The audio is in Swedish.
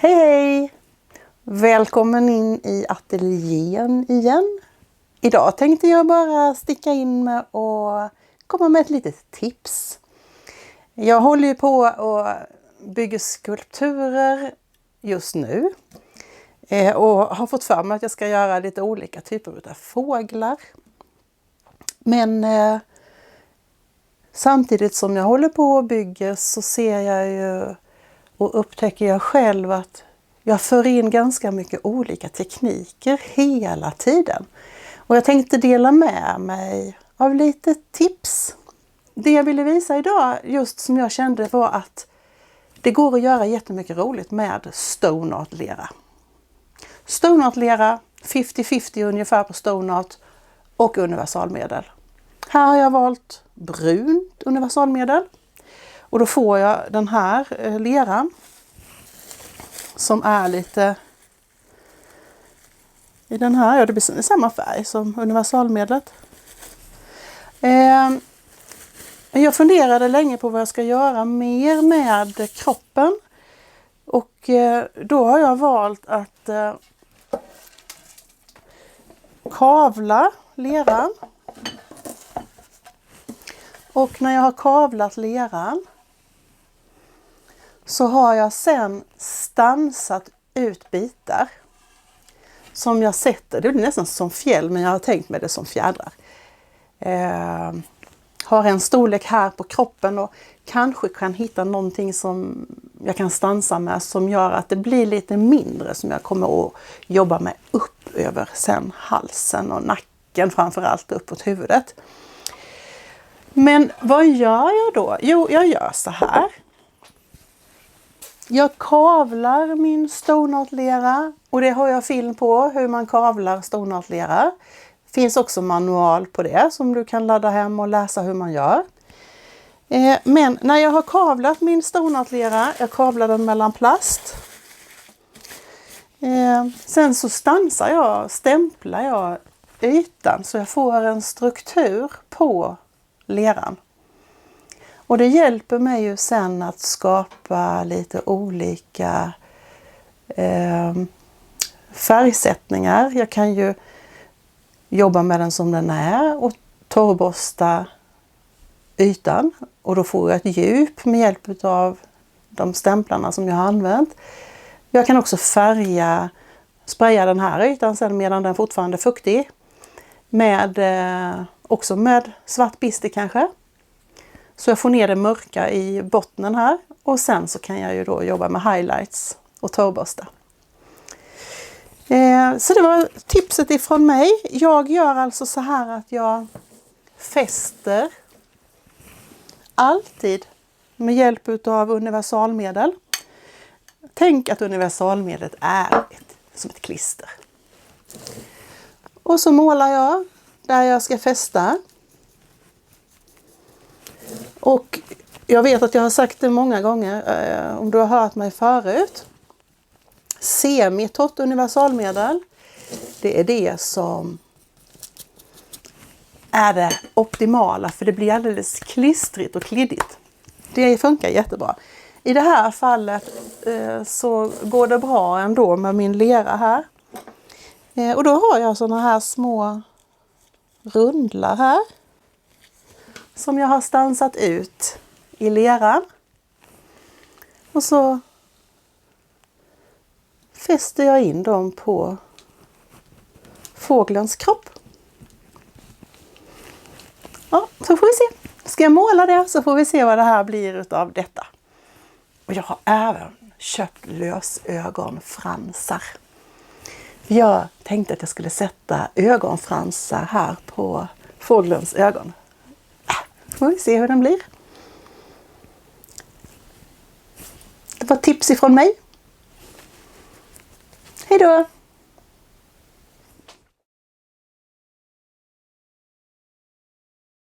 Hej hej! Välkommen in i ateljén igen. Idag tänkte jag bara sticka in med och komma med ett litet tips. Jag håller ju på och bygger skulpturer just nu. Och har fått för mig att jag ska göra lite olika typer av fåglar. Men samtidigt som jag håller på och bygger så ser jag ju och upptäcker jag själv att jag för in ganska mycket olika tekniker hela tiden. Och jag tänkte dela med mig av lite tips. Det jag ville visa idag, just som jag kände, var att det går att göra jättemycket roligt med stone art lera. Stone art lera, 50-50 ungefär på stone art och universalmedel. Här har jag valt brunt universalmedel. Och då får jag den här leran som är lite i den här, ja det blir samma färg som universalmedlet. Jag funderade länge på vad jag ska göra mer med kroppen. Och då har jag valt att kavla leran. Och när jag har kavlat leran så har jag sen stansat ut bitar som jag sätter. Det blir nästan som fjäll, men jag har tänkt mig det som fjädrar. Har en storlek här på kroppen och kanske kan hitta någonting som jag kan stansa med som gör att det blir lite mindre, som jag kommer att jobba med upp över sen halsen och nacken, framförallt uppåt huvudet. Men vad gör jag då? Jo, jag gör så här. Jag kavlar min stone art lera, och det har jag film på hur man kavlar stone art lera. Finns också manual på det som du kan ladda hem och läsa hur man gör. Men när jag har kavlat min stone art lera, jag kavlar den mellan plast. Sen så stämplar jag ytan så jag får en struktur på leran. Och det hjälper mig ju sen att skapa lite olika färgsättningar. Jag kan ju jobba med den som den är och torrborsta ytan. Och då får jag ett djup med hjälp av de stämplarna som jag har använt. Jag kan också spraya den här ytan sen medan den fortfarande är fuktig. Också med svart bister kanske. Så jag får ner det mörka i botten här. Och sen så kan jag ju då jobba med highlights och torrborsta. Så det var tipset ifrån mig. Jag gör alltså så här att jag fäster alltid med hjälp av universalmedel. Tänk att universalmedlet är som ett klister. Och så målar jag där jag ska fästa. Och jag vet att jag har sagt det många gånger, om du har hört mig förut. Semitorrt universalmedel, det är det som är det optimala, för det blir alldeles klistrigt och kliddigt. Det funkar jättebra. I det här fallet så går det bra ändå med min lera här. Och då har jag såna här små rundlar här som jag har stansat ut i leran. Och så fäster jag in dem på fågelns kropp. Ja, så får vi se. Ska jag måla det så får vi se vad det här blir utav detta. Och jag har även köpt lösögonfransar. Jag tänkte att jag skulle sätta ögonfransar här på fågelns ögon. Får vi se hur den blir. Det var tips ifrån mig. Hej då!